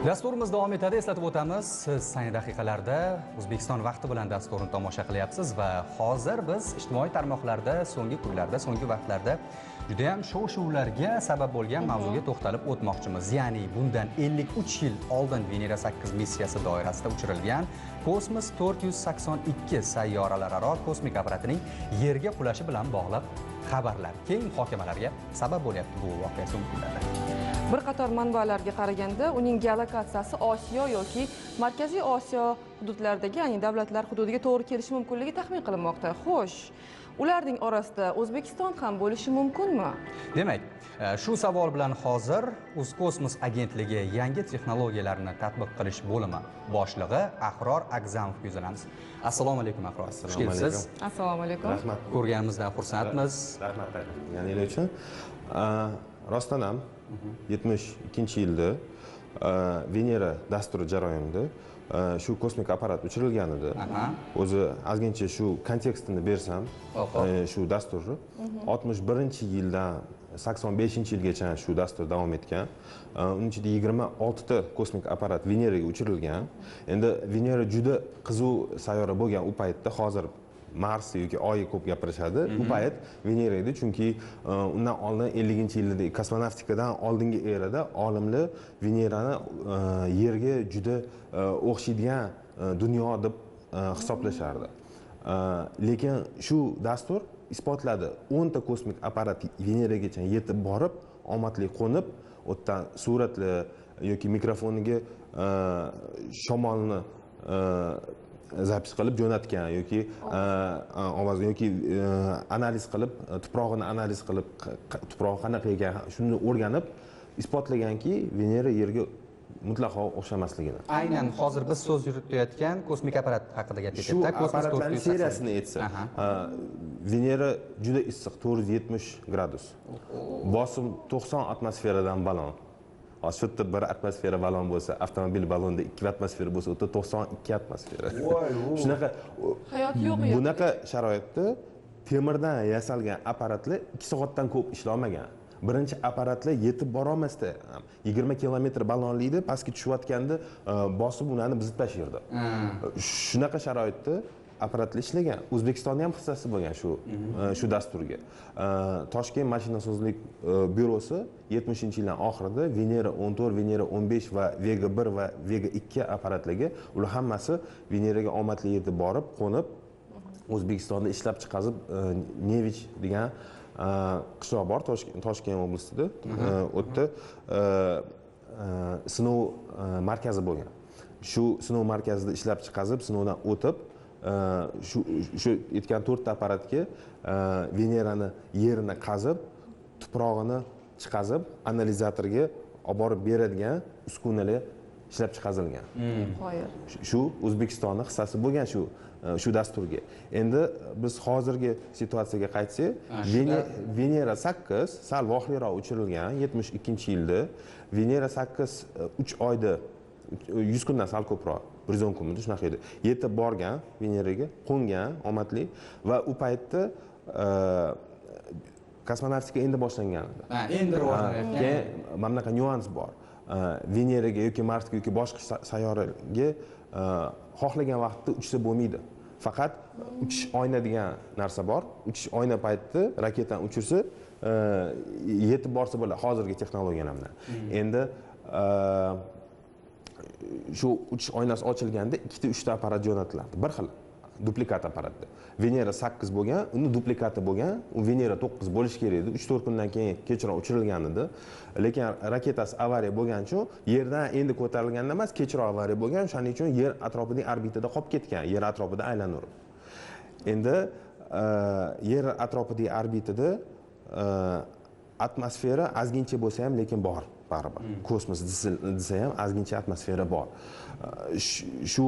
Dasturimiz davom etadi. Eslatib o'tamiz, siz ayni daqiqalarda O'zbekiston vaqti bilan dasturni tomosha qilyapsiz va hozir biz ijtimoiy tarmoqlarda so'nggi kunlarda, so'nggi vaqtlarda juda ham shov-shuvlarga sabab bo'lgan mavzuga to'xtalib o'tmoqchimiz. Ya'ni bundan 53 yil oldin Venera 8 missiyasi doirasida uchirilgan Kosmos 482 sayyoralararo kosmik apparatining Yerga qulashi bilan bog'liq xabarlar keng muhokamalarga sabab bo'lyapti bu voqea so'nggi kunlarda. Bir qator manbalarga qaraganda uning geolokasiyasi Osiyo yoki Markaziy Osiyo hududlaridagi, ya'ni davlatlar hududiga to'g'ri kelishi mumkinligi taxmin qilinmoqda. Xo'sh, ularning orasida O'zbekiston ham bo'lishi mumkinmi? Demak, shu savol bilan hozir Uzkosmos agentligi yangi texnologiyalarni tatbiq qilish bo'limi boshlig'i Ahror Agzamov yuzlanamiz. Assalomu alaykum Ahror. Xush kelibsiz. Assalomu alaykum. Rahmat. Ko'rganimizdan xursandmiz. Rahmat aytganingiz uchun. Rostdan ham 72-yilda Venera dasturi jarayonida shu kosmik apparat uchirilgan edi. O'zi ozgincha shu kontekstini bersam, shu dasturni 61-yildan 85-yilgacha shu dastur davom etgan. Uning ichida 26 ta kosmik apparat Veneraga uchirilgan. Endi Venera juda qiziq sayyora bo'lgan u paytda, hozir Mars yoki Oyga ko'p gapirishadi. Bu payt Venera edi, chunki undan oldin 50-yillarda kosmonavtikadan oldingi erada olimlar Venerani Yerga juda o'xshaydigan dunyo deb hisoblashardi. Lekin shu dastur isbotladi, 10 ta kosmik apparat Veneragacha yetib borib, omadli qo'nib, o'tdan suratlar yoki mikrofoniga shamolni zapis qilib jo'natgan yoki ovozni yoki analiz qilib, tuprog'ini analiz qilib, tuprog'i qanaqa ekan shuni o'rganib isbotlaganki, Venera Yerga mutlaqo o'xshamasligini. Aynan hozir biz so'z yuritayotgan kosmik apparat haqida gap ketyapti. Shu apparatlarning seriyasini aytsa, Venera juda issiq, 470 gradus. Bosim 90 atmosferadan baland. Shu yerda 1 atmosfera balon bo'lsa, avtomobil balonida 2 atmosfera bo'lsa, o'ta 92 atmosfera. Shunaqa Hayot yo'q. Bunaqa sharoitda temirdan yasalgan apparatlar 2 soatdan ko'p ishlamagan. Birinchi apparatlar yetib bora olmasdi. 20 kilometr balonlikda pastga tushayotganda bosib ularni buzib tashirdi. Shunaqa sharoitda apparatlar ishlagan. O'zbekistonda ham hissasi bo'lgan shu dasturga. Toshkent mashinasozlik byurosi 70-yillar oxirida Venera 14, Venera 15 va Vega 1 va Vega 2 apparatlarga ular hammasi Veneraga omadli yetib borib, qo'nib, O'zbekistonda ishlab chiqazib Nevich degan qishloq bor Toshkent oblasida. O'tda sinov markazi bo'lgan. Shu sinov markazida ishlab chiqazib, sinovdan o'tib, shu aytgan 4 ta apparatga Venerani yerini qazib, tuprog'ini chiqazib, analizatorga olib borib beradigan uskunalar ishlab chiqarilgan. Shu O'zbekistonning hissasi bo'lgan shu dasturga. Endi biz hozirgi situatsiyaga qaytsak, Venera 8 sal vohliroq uchirilgan 72-yilda. Venera 8 3 oyda 100 kundan sal ko'proq, 110 kun shunaqa edi. Yetib borgan Veneraga, qo'ngan omadli va u paytda kosmonavtika endi boshlangan edi. Endi rivojlanayotgan. Mana bunaqa nyuans bor. Veneraga yoki Marsga yoki boshqa sayyoraga xohlagan vaqtda uchsa bo'lmaydi. Faqat uchish oyna degan narsa bor. Uchish oyna paytida raketani uchirsa, yetib borsa bo'ladi hozirgi texnologiyalar bilan. Endi shu uchish oynasi ochilganda 2 ta 3 ta apparat jo'natiladi. Bir xil duplikat apparatda. Venera 8 bo'lgan, uni duplikati bo'lgan, u Venera 9 bo'lish kerak edi. 3-4 kundan keyin kechroq uchirilgan edi. Lekin raketasi avariya bo'lgani uchun yerdan endi ko'tarilganda emas, kechroq avariya bo'lgan, shuning uchun yer atrofidagi orbitada qolib ketgan, yer atrofida aylanib. Endi yer atrofidagi orbitada atmosfera ozgincha bo'lsa ham, lekin bor. Baribir. Kosmos desa ham ozgincha atmosfera bor. Shu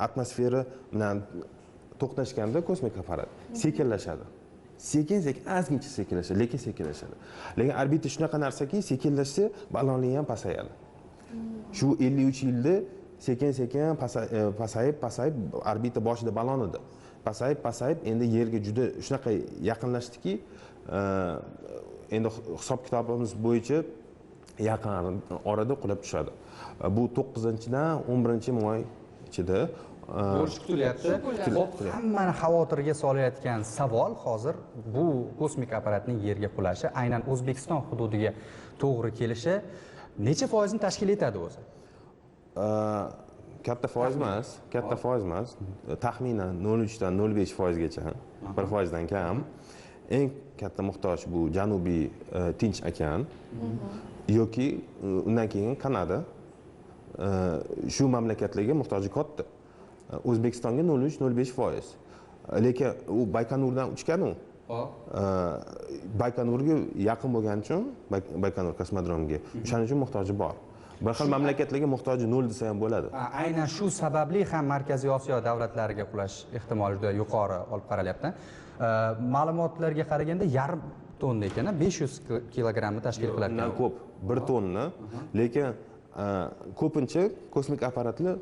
atmosfera bilan to'qnashganda kosmik apparat sekinlashadi. Sekin-sekin ozgincha sekinlashadi, lekin sekinlashadi. Lekin orbita shunaqa narsaki, sekinlashsa balonlik ham pasayadi. Shu 53 yilda sekin-sekin pasayib orbita boshida balon edi. Pasayib endi Yerga juda shunaqa yaqinlashdiki, endi hisob kitobimiz bo'yicha yaqin orada qulab tushadi. Bu 9-dan 11-may ichida bo'lishi kutilyapti. Xo'p, hammani xavotirga solayotgan savol hozir bu kosmik apparatning yerga qulashi, aynan O'zbekiston hududiga to'g'ri kelishi necha foizni tashkil etadi o'zi? Katta foiz emas, taxminan 0,3 dan 0,5% gacha, 1% dan kam. Eng katta muhtoj bu Janubiy Tinch okean yoki undan keyin Kanada. Shu mamlakatlarga muhtoji katta. O'zbekistonga 0,3-0,5%. Lekin u Baykonurdan uchgan u. Baykonurga yaqin bo'lgani uchun, Baykonur kosmodromiga, o'shaning uchun muhtoji bor. Bir xil mamlakatlarga muhtoji 0 desa ham bo'ladi. Aynan shu sababli ham Markaziy Osiyo davlatlariga qulash ehtimoli juda yuqori olib qaralyapti. Ma'lumotlarga qaraganda yarim tonna ekan, 500 kilogramni tashkil qiladi. Undan ko'p, 1 tonna, lekin ko'pincha kosmik apparatlar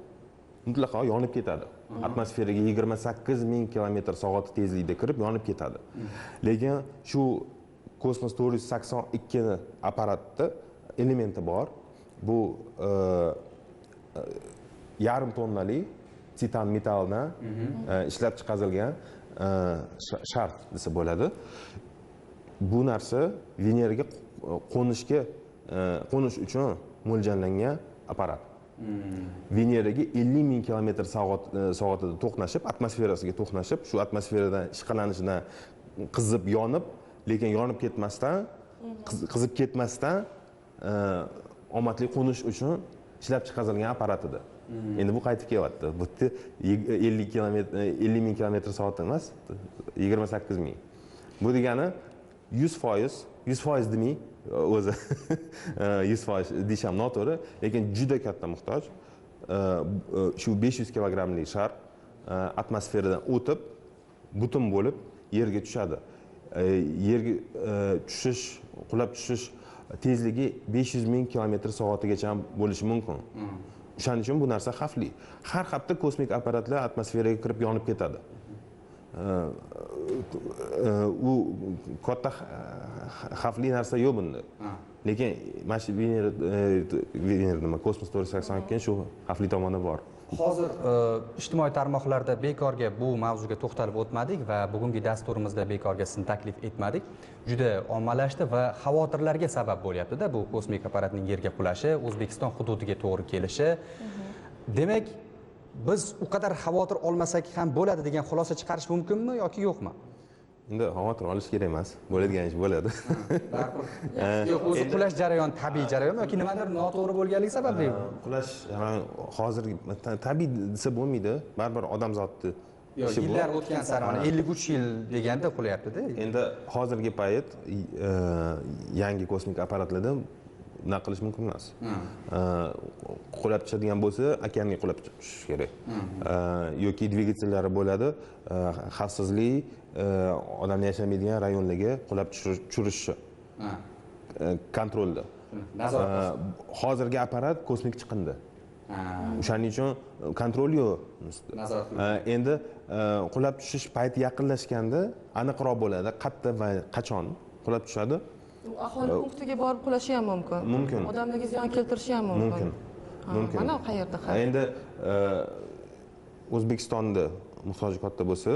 mutlaqo yonib ketadi. Atmosferaga 28,000 km/soat tezlikda kirib yonib ketadi. Lekin shu Kosmos 482 apparatda elementi bor. Bu yarim tonnali titan metalldan ishlab chiqarilgan shar desa bo'ladi. Bu narsa Veneraga qo'nish uchun mo'ljallangan apparat. Veneraga 50,000 km/soatida to'qnashib, atmosferasiga to'qnashib, shu atmosferadan ishqalanishidan qizib yonib, lekin yonib ketmasdan, qizib ketmasdan omadli qo'nish uchun ishlab chiqarilgan apparat edi. Endi bu qaytib kelyapti. Bu 50,000 km/soat emas, 28,000. Bu degani 100% demay, o'zi 100% deyishim noto'g'ri, lekin juda katta muhtoj. Shu 500 kilogramlik shar atmosferadan o'tib, butun bo'lib yerga tushadi. Yerga qulab tushish tezligi 500,000 km/soatgacha bo'lishi mumkin. Shuning uchun bu narsa xavfli. Har hafta kosmik apparatlar atmosferaga kirib yonib ketadi. U katta xavfli narsa yo'q bunda. Lekin mana shu Venera Kosmos 482 shu xavfli tomoni bor. Hozir ijtimoiy tarmoqlarda bekorga bu mavzuga to'xtalib o'tmadik va bugungi dasturimizda bekorga sizni taklif etmadik. Juda ommalashdi va xavotirlarga sabab bo'lyapti-da bu kosmik apparatning yerga qulashi, O'zbekiston hududiga to'g'ri kelishi. Demak, biz u qadar xavotir olmasak ham bo'ladi degan xulosa chiqarish mumkinmi yoki yo'qmi? Endi xavotir olish kerak emas, bo'ladigan ish bo'ladi. Yo'q, o'zi qulash jarayoni tabiiy jarayon yoki nimadir noto'g'ri bo'lganligi sababli? Qulash jarayoni hozirgi tabiiy desa bo'lmaydi, baribir odamzodni ishi bu. Yillar o'tgan sari 53 yil deganda qulayapti-da. Endi hozirgi payt yangi kosmik apparatlarda nima qilish mumkin emas. Qulab tushadigan bo'lsa, okeanga qulab tushish kerak. Yoki dvigatellari bo'ladi, xavfsizlik odamlar yashamaydigan rayonlarga qulab tushirishi kontrolda. Hozirgi apparat kosmik chiqindi. O'shaning uchun kontrol yo'q. Endi qulab tushish payti yaqinlashganda aniqroq bo'ladi, qayerda va qachon qulab tushadi. Aholi punktiga borib qulashi ham mumkin. Mumkin. Odamlarga ziyon keltirishi ham mumkin. Mumkin. Mana qayerda xavf? Endi O'zbekistonda muhtoji katta bo'lsa,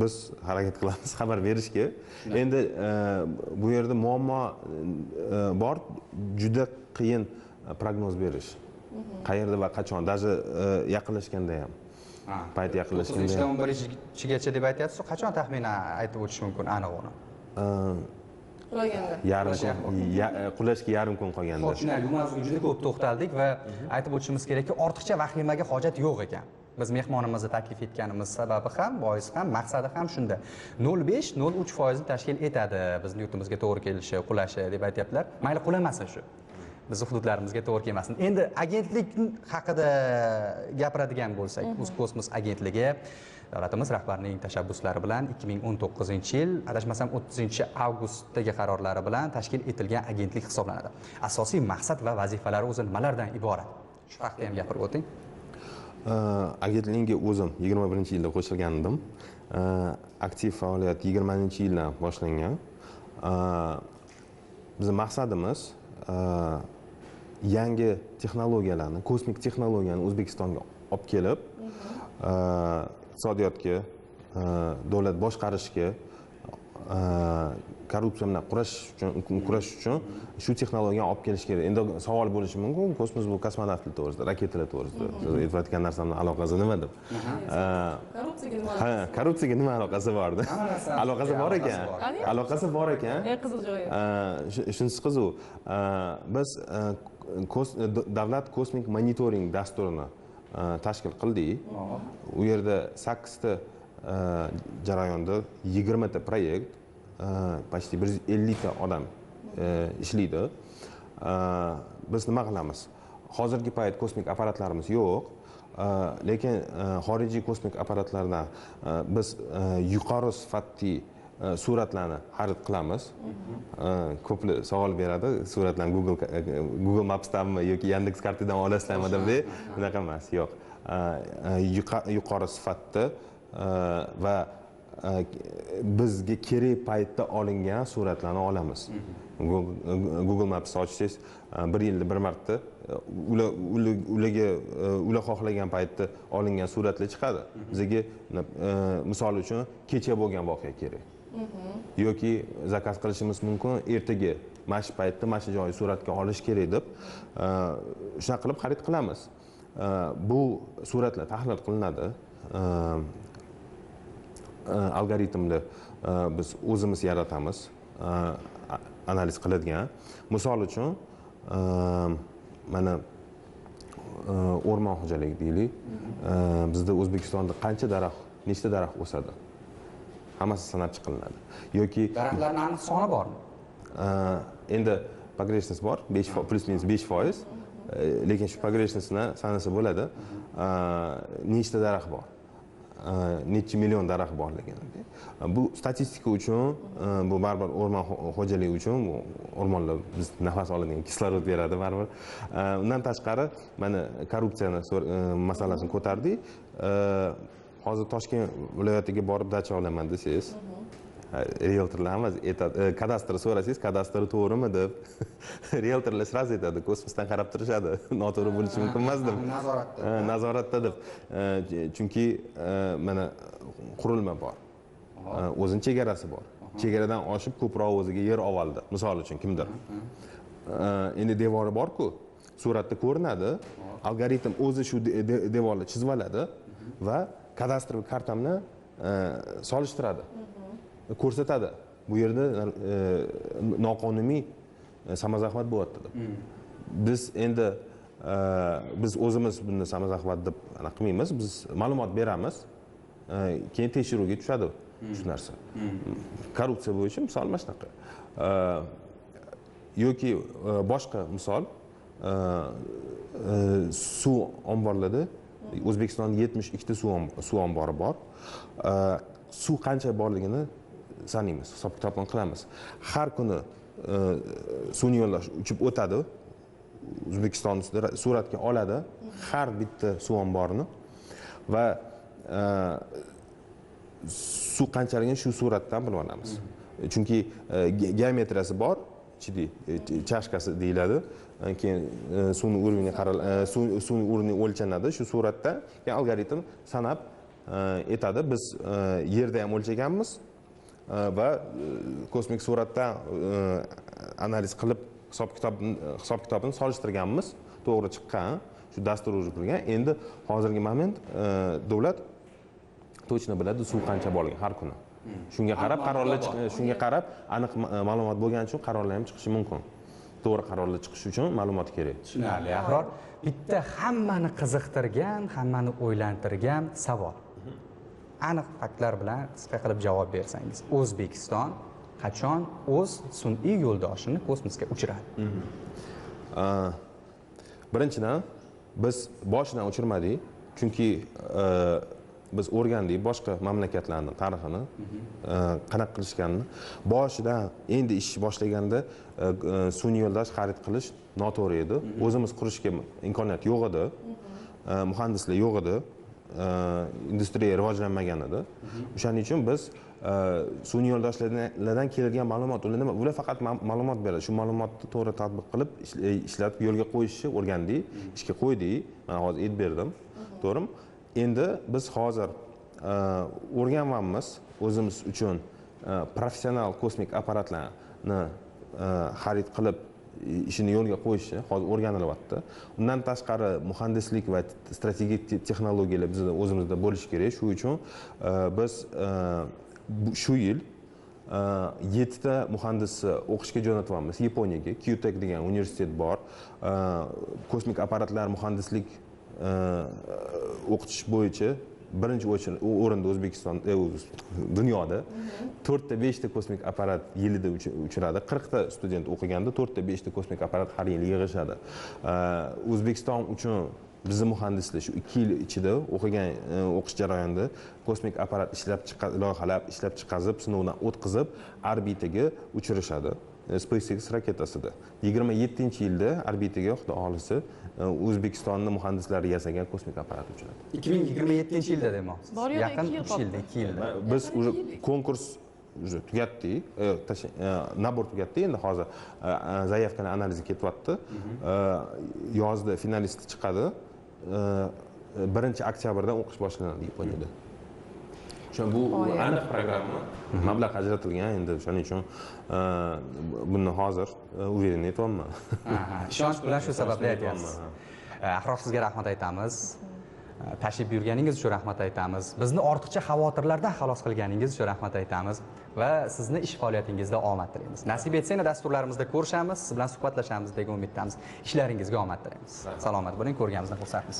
biz harakat qilamiz xabar berishga. Endi bu yerda muammo bor, juda qiyin prognoz berish. Qayerda va qachon, даже yaqinlashganda ham. Payt yaqinlashganda. 9-11-gacha deb aytyapsiz, qachon taxminan aytib o'tish mumkin aniq-uni? Qulashga yarim kun qolganda. Xo'p, bu mavzuga juda ko'p to'xtaldik va aytib o'tishimiz kerakki, ortiqcha vahimaga hojat yo'q ekan. Biz mehmonimizni taklif etganimiz sababi ham, boisi ham, maqsadi ham shunda. 0,5-0,3% tashkil etadi bizning yurtimizga to'g'ri kelishi, qulashi deb aytyaptilar. Mayli qulamasin shu. Bizning hududlarimizga to'g'ri kelmasin. Endi agentlik haqida gapiradigan bo'lsak, Kosmos agentligi davlatimiz rahbarining tashabbuslari bilan 2019-yil, adashmasam 30-avgustdagi qarorlari bilan tashkil etilgan agentlik hisoblanadi. Asosiy maqsad va vazifalari o'zi nimalardan iborat? Shu haqida ham gapirib o'ting. Agentlikka o'zim 21-yilda qo'shilgan edim. Aktiv faoliyat 20-yildan boshlangan. Bizning maqsadimiz yangi texnologiyalarni, kosmik texnologiyani O'zbekistonga olib kelib, iqtisodiyotga, davlat boshqarishga, korrupsiya bilan kurashish uchun shu texnologiyani olib kelish kerak. Endi savol bo'lishi mumkin, kosmos bu kosmonavtlar to'g'risida, raketalar to'g'risida. Aytayotgan narsamni aloqasi nima deb. Korrupsiyaga nima aloqasi bor? Aloqasi bor ekan. Aloqasi bor ekan. Qiziq joyi. Shunisi qiziq. Biz davlat kosmik monitoring dasturini tashkil qildik. U yerda 8 ta jarayonda 20 ta proyekt, почти 150 ta odam ishlaydi. Biz nima qilamiz? Hozirgi payt kosmik apparatlarimiz yo'q, lekin xorijiy kosmik apparatlardan biz yuqori sifatli suratlarni xarid qilamiz. Ko'plar savol beradi, suratlarni Google Maps'danmi yoki Yandex kartadan olasizlarmi deb. Bunaqa emas, yo'q. Yuqori sifatda va bizga kerak paytda olingan suratlarni olamiz. Google Maps ochsangiz bir yilda bir marta ular xohlagan paytda olingan suratlar chiqadi. Bizga misol uchun kecha bo'lgan voqea kerak. Yoki zakaz qilishimiz mumkin, ertaga mana shu paytda mana shu joy suratga olish kerak deb shunaqa qilib xarid qilamiz. Bu suratlar tahlil qilinadi. Algoritmni biz o'zimiz yaratamiz, analiz qiladigan. Misol uchun mana o'rmon xo'jaligi deylik. Bizda O'zbekistonda qancha daraxt, nechta daraxt o'sadi? Hammasi sanab chiqiladi. Yoki daraxtlarning aniq soni bormi? Endi pogreshность bor, 5% plus minus 5%. Lekin shu pogreshностьni sanasa bo'ladi. Nechta daraxt bor? Necha million daraxt borligini. Bu statistika uchun, bu baribir o'rmon xo'jaligi uchun, o'rmonlar biz nafas oladigan kislorod beradi baribir. Undan tashqari mana korrupsiyani masalasini ko'tardik. Hozir Toshkent viloyatiga borib dacha olaman desangiz, realtorlarimiz kadastr so'rasangiz, kadastri to'g'rimi deb realtorlar sraz aytadi, kosmosdan qarab turishadi, noto'g'ri bo'lishi mumkin emas deb. Nazoratda deb. Chunki mana qurilma bor. O'zining chegarasi bor. Chegaradan oshib ko'proq o'ziga yer oldi. Misol uchun kimdir. Endi devori bor-ku, suratda ko'rinadi, algoritm o'zi shu devorni chizib oladi va kadastr kartamni solishtiradi. Ko'rsatadi. Bu yerda noqonuniy samozahmat bo'lyapti deb. Biz o'zimiz buni samozahmat deb aniq qilmaymiz, biz ma'lumot beramiz. Keyin tekshiruvga tushadi shu narsa. Korrupsiya bo'yicha misol mana shunaqa. Yoki boshqa misol, suv omborlarida O'zbekistonda 72 ta suv ombori bor. Suv qancha borligini sanaymiz, hisob-kitobni qilamiz. Har kuni sun'iy yo'ldosh uchib o'tadi. O'zbekiston ustida suratga oladi har bitta suv omborini va suv qanchaligini shu suratdan bilib olamiz. Chunki geometriyasi bor, chashkasi deyiladi. Keyin suvning o'rni o'lchanadi shu suratda. Keyin algoritm sanab aytadi. Biz yerda ham o'lchaganmiz va kosmik suratdan analiz qilib hisob-kitobini solishtirganmiz. To'g'ri chiqqan, shu dastur o'zi qilgan. Endi hozirgi moment davlat точно biladi suv qancha borligini har kuni. Shunga qarab aniq ma'lumot bo'lgani uchun qarorlar ham chiqishi mumkin. To'g'ri qarorlar chiqishi uchun ma'lumot kerak. Tushunarli. Ahror, bitta hammani qiziqtirgan, hammani o'ylantirgan savol. Aniq faktlar bilan qisqa qilib javob bersangiz, O'zbekiston qachon o'z sun'iy yo'ldoshini kosmosga uchiradi? Birinchidan biz boshidan uchirmadik, chunki biz o'rgandik boshqa mamlakatlarning tarixini, qanaqa qilishganini. Boshidan endi ish boshlaganda sun'iy yo'ldosh xarid qilish noto'g'ri edi. O'zimiz qurishga imkoniyat yo'q edi. Muhandislar yo'q edi. industriya rivojlanmagan edi. O'shaning uchun biz sun'iy yo'ldoshlardan kelgan ma'lumot, ular faqat ma'lumot beradi. Shu ma'lumotni to'g'ri tatbiq qilib ishlatib yo'lga qo'yishni o'rgandik, ishga qo'ydik. Men hozir aytib berdim. To'g'rimi? Endi biz hozir o'rganyapmiz o'zimiz uchun professional kosmik apparatlarni xarid qilib ishini yo'lga qo'yishni hozir o'rganilyapti. Undan tashqari muhandislik va strategik texnologiyalar bizda o'zimizda bo'lishi kerak. Shu uchun biz shu yil 7 ta muhandisni o'qishga jo'natyapmiz Yaponiyaga. Kyutek degan universitet bor. Kosmik apparatlar muhandislik o'qitish bo'yicha birinchi o'rinda O'zbekiston, dunyoda 4 ta 5 ta kosmik apparat yilida uchiradi. 40 ta student o'qiganda 4 ta 5 ta kosmik apparat har yil yig'ishadi. O'zbekiston uchun bizning muhandislar shu 2 yil ichida o'qish jarayonida kosmik apparat loyihalab, ishlab chiqarib, sinovdan o'tkazib, orbitaga uchirishadi. SpaceX raketasida 27-yilda orbitaga Xudo xohlasa O'zbekistonning muhandislari yasagan kosmik apparat uchiradi. 2027-yilda demoqchisiz. Yaqin 3 yilda, 2 yilda. Biz уже konkurs tugatdik, nabor tugatdi. Endi hozir zaявкаning analizi ketyapti. Yozda finalist chiqadi. 1-oktyabrdan o'qish boshlanadi Yaponiyada. Bu aniq programma, mablag' ajratilgan. Endi shuning uchun buni hozir uverенно aytyapman. Ishonch bilan shu sababli aytyapsiz. Ahror, sizga rahmat aytamiz. Tashrif buyurganingiz uchun rahmat aytamiz. Bizni ortiqcha xavotirlardan xalos qilganingiz uchun rahmat aytamiz va sizni ish faoliyatingizda omad tilaymiz. Nasib etsa, yana dasturlarimizda ko'rishamiz, siz bilan suhbatlashamiz degan umiddamiz. Ishlaringizga omad tilaymiz. Salomat bo'ling, ko'rganimizdan xursandmiz.